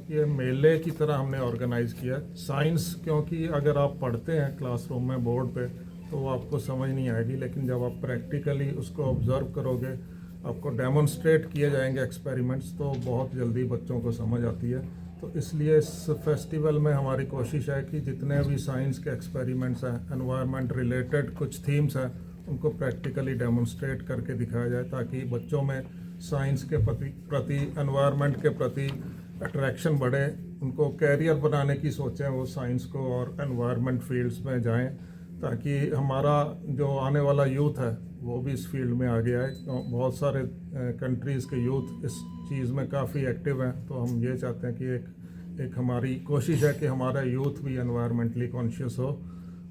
ये मेले की तरह हमने ऑर्गेनाइज़ किया है। साइंस, क्योंकि अगर आप पढ़ते हैं क्लासरूम में बोर्ड पे तो वो आपको समझ नहीं आएगी, लेकिन जब आप प्रैक्टिकली उसको ऑब्ज़र्व करोगे, आपको डेमोन्स्ट्रेट किए जाएंगे एक्सपेरिमेंट्स, तो बहुत जल्दी बच्चों को समझ आती है। तो इसलिए इस फेस्टिवल में हमारी कोशिश है कि जितने भी साइंस के एक्सपेरिमेंट्स हैं, एनवायरनमेंट रिलेटेड कुछ थीम्स हैं, उनको प्रैक्टिकली डेमोन्स्ट्रेट करके दिखाया जाए, ताकि बच्चों में साइंस के प्रति एनवायरनमेंट के प्रति अट्रैक्शन बढ़े, उनको कैरियर बनाने की सोचें वो साइंस को और एनवायरनमेंट फील्ड्स में जाएं, ताकि हमारा जो आने वाला यूथ है वो भी इस फील्ड में आगे आए। तो बहुत सारे कंट्रीज़ के यूथ इस चीज़ में काफ़ी एक्टिव हैं, तो हम ये चाहते हैं कि एक हमारी कोशिश है कि हमारा यूथ भी एनवायरमेंटली कॉन्शियस हो।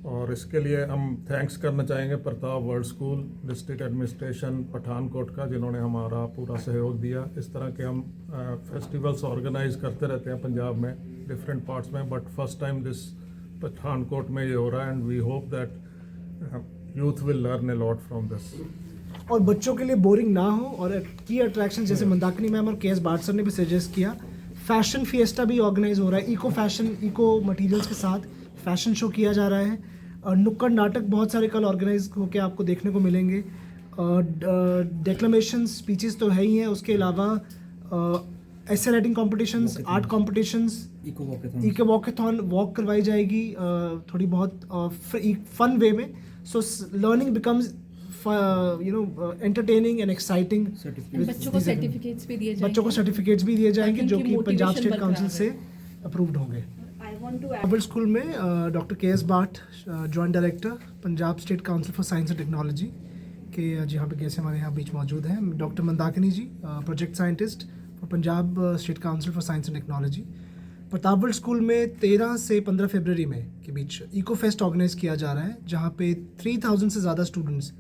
और इसके लिए हम थैंक्स करना चाहेंगे Pratap world school, district administration Pathankot का, जिन्होंने हमारा पूरा सहयोग दिया। इस तरह के हम फेस्टिवल्स ऑर्गेनाइज करते रहते हैं पंजाब में डिफरेंट पार्ट्स में, but first time this Pathankot में ये हो रहा है, and we hope that youth will learn a lot from this. और बच्चों के लिए बोरिंग ना हो और की अट्रैक्शन, जैसे मंदाकिनी मैम और के.एस. बाट सर ने भी सजेस्ट किया, फैशन फिएस्टा भी ऑर्गेनाइज हो रहा है। इको फैशन, इको मटेरियल्स के साथ फैशन शो किया जा रहा है। और नुक्कड़ नाटक बहुत सारे कल ऑर्गेनाइज होकर आपको देखने को मिलेंगे। डेक्लेमेशन स्पीचेस तो है ही हैं, उसके अलावा ऐसे writing competitions, art competitions, eco walkathon walk करवाई जाएगी थोड़ी बहुत फन वे में। So learning becomes entertaining and exciting. बच्चों को सर्टिफिकेट्स भी दिए जाएंगे। बच्चों को सर्टिफिकेट्स भी दिए जाएंगे जो कि पंजाब स्टेट काउंसिल से अप्रूव्ड होंगे। पब्लिक स्कूल में doctor K S. Bhat, joint director Punjab state council for science and technology के यहाँ पे कैसे हमारे यहाँ बीच मौजूद हैं। Doctor Mandakini ji, project scientist for Punjab state council for science and technology. Pratapgarh school में 13 से 15 फरवरी में के बीच इको फेस्ट ऑर्गेनाइज किया जा रहा है, जहाँ पे 3000 से ज़्यादा students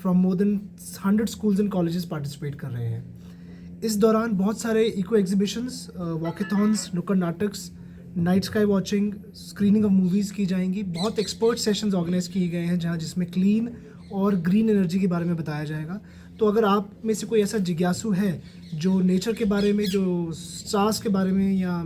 from more than 100 schools and colleges participate कर रहे हैं। इस दौरान बहुत सारे इको एग्जीबिशंस, वॉकेथॉन्स, नुक्कड़ नाटक्स, night sky watching, screening of movies की जाएंगी। बहुत एक्सपर्ट सेशंस ऑर्गेनाइज किए गए हैं जिसमें क्लीन और ग्रीन एनर्जी के बारे में बताया जाएगा। तो अगर आप में से कोई ऐसा जिज्ञासु है जो नेचर के बारे में, जो स्टार्स के बारे में या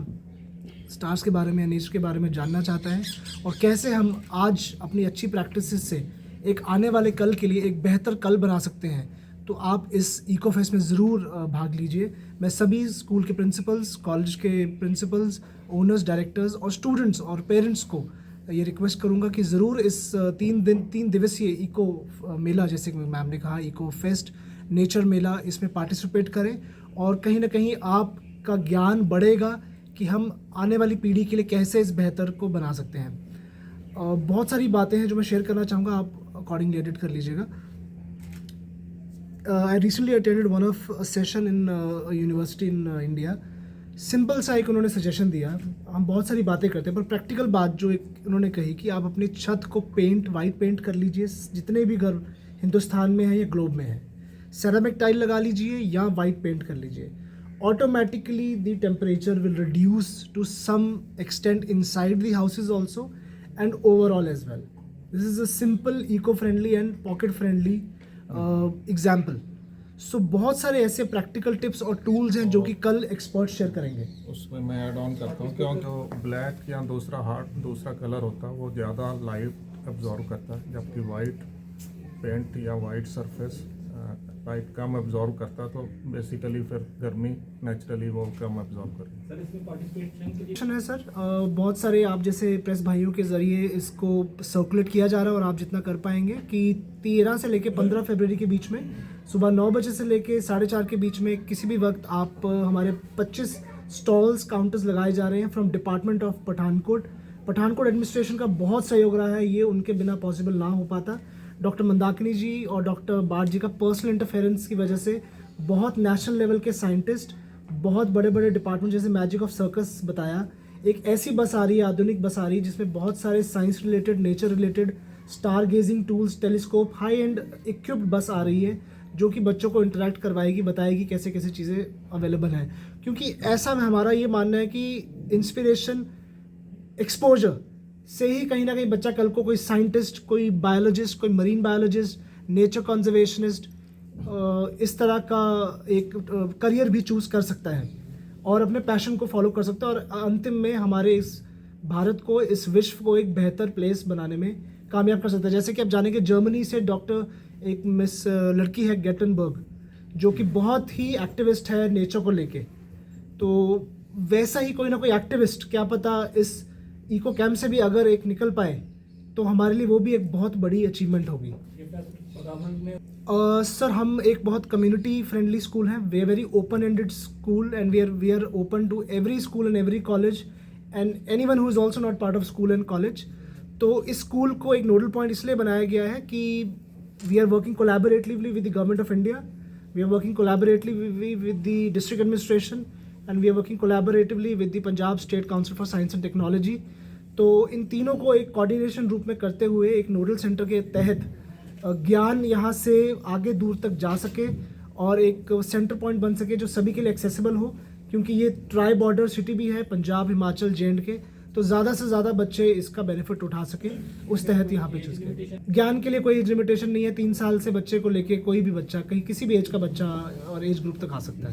नेचर के बारे में जानना चाहता है और कैसे हम आज अपनी अच्छी प्रैक्टिसेस से एक आने वाले कल के लिए एक बेहतर कल बना सकते हैं, तो आप इस इको फेस्ट में ज़रूर भाग लीजिए। मैं सभी स्कूल के प्रिंसिपल्स, कॉलेज के प्रिंसिपल्स, ओनर्स, डायरेक्टर्स और स्टूडेंट्स और पेरेंट्स को ये रिक्वेस्ट करूंगा कि ज़रूर इस 3 दिवसीय इको मेला, जैसे कि मैम ने कहा इको फेस्ट, नेचर मेला, इसमें पार्टिसिपेट करें और कहीं ना कहीं आपका ज्ञान बढ़ेगा कि हम आने वाली पीढ़ी के लिए कैसे इस बेहतर को बना सकते हैं। बहुत सारी बातें हैं जो मैं शेयर करना चाहूँगा, आप अकॉर्डिंगली एडिट कर लीजिएगा। I recently attended one of a session in a university in India. Simple सा एक उन्होंने सजेशन दिया। हम बहुत सारी बातें करते हैं, पर प्रैक्टिकल बात जो एक उन्होंने कही कि आप अपनी छत को वाइट पेंट कर लीजिए, जितने भी घर हिंदुस्तान में हैं या ग्लोब में हैं। सेरामिक टाइल लगा लीजिए या वाइट पेंट कर लीजिए। Automatically the temperature will reduce to some extent inside the houses also and overall as well. This is a simple, eco friendly and pocket friendly example. So बहुत सारे ऐसे practical tips और tools हैं जो कि कल एक्सपर्ट शेयर करेंगे। उसमें मैं ऐड ऑन करता हूँ, क्योंकि ब्लैक या दूसरा कलर होता है वो ज़्यादा लाइट एब्जॉर्व करता है, जबकि वाइट पेंट या वाइट सरफेस लाइट कम एब्जॉर्व करता है, तो बेसिकली फिर गर्मी नेचुरली वो कम एब्जॉर्व करती है। सर इसमें पार्टिसिपेशन है सर, बहुत सारे आप जैसे प्रेस भाइयों के ज़रिए इसको सर्कुलेट किया जा रहा है और आप जितना कर पाएंगे कि 13 से लेकर 15 फरवरी के बीच में सुबह 9 बजे से लेकर 4:30 के बीच में किसी भी वक्त आप हमारे 25 स्टॉल्स, काउंटर्स लगाए जा रहे हैं from department of Pathankot administration का बहुत सहयोग रहा है। ये उनके बिना पॉसिबल ना हो पाता। डॉक्टर मंदाकिनी जी और डॉक्टर बाट जी का पर्सनल इंटरफेरेंस की वजह से बहुत नेशनल लेवल के साइंटिस्ट, बहुत बड़े बड़े डिपार्टमेंट, जैसे मैजिक ऑफ सर्कस बताया, एक ऐसी बस आ रही है, आधुनिक बस आ रही है जिसमें बहुत सारे science related, nature related, star gazing tools, telescope, high end equipped bus आ रही है जो कि बच्चों को इंटरेक्ट करवाएगी, बताएगी कैसे कैसे चीज़ें अवेलेबल हैं। क्योंकि ऐसा में हमारा ये मानना है कि इंस्पिरेशन, एक्सपोजर से ही कहीं ना कहीं बच्चा कल को कोई साइंटिस्ट, कोई बायोलॉजिस्ट, कोई मरीन बायोलॉजिस्ट, नेचर कंजर्वेशनिस्ट, इस तरह का एक करियर भी चूज़ कर सकता है। और अपने पैशन को फॉलो कर सकते हैं और अंतिम में हमारे इस भारत को, इस विश्व को एक बेहतर प्लेस बनाने में कामयाब कर सकते हैं। जैसे कि आप जानेंगे जर्मनी से डॉक्टर एक मिस लड़की है गेटनबर्ग, जो कि बहुत ही एक्टिविस्ट है नेचर को लेके, तो वैसा ही कोई ना कोई एक्टिविस्ट क्या पता इस इको कैंप से भी अगर एक निकल पाए तो हमारे लिए वो भी एक बहुत बड़ी अचीवमेंट होगी। सर हम एक बहुत कम्युनिटी फ्रेंडली स्कूल है, we are very open ended school and we are open to every school and every college and anyone who is also not part of school and college. तो इस school को एक nodal point इसलिए बनाया गया है कि we are working collaboratively with the government of India, we are working collaboratively with the district administration and we are working collaboratively with the Punjab state council for science and technology. तो इन तीनों को एक कोऑर्डिनेशन रूप में करते हुए एक नोडल सेंटर के तहत ज्ञान यहाँ से आगे दूर तक जा सके और एक सेंटर पॉइंट बन सके जो सभी के लिए एक्सेसिबल हो, क्योंकि ये ट्राई बॉर्डर सिटी भी है पंजाब, हिमाचल, जे.एंड.के, तो ज़्यादा से ज़्यादा बच्चे इसका बेनिफिट उठा सके, उस तहत यहाँ पे चूज़ किया। ज्ञान के लिए कोई एज लिमिटेशन नहीं है, 3 साल से बच्चे को लेके कोई भी बच्चा, कहीं किसी भी एज का बच्चा और एज ग्रुप तक आ सकता है।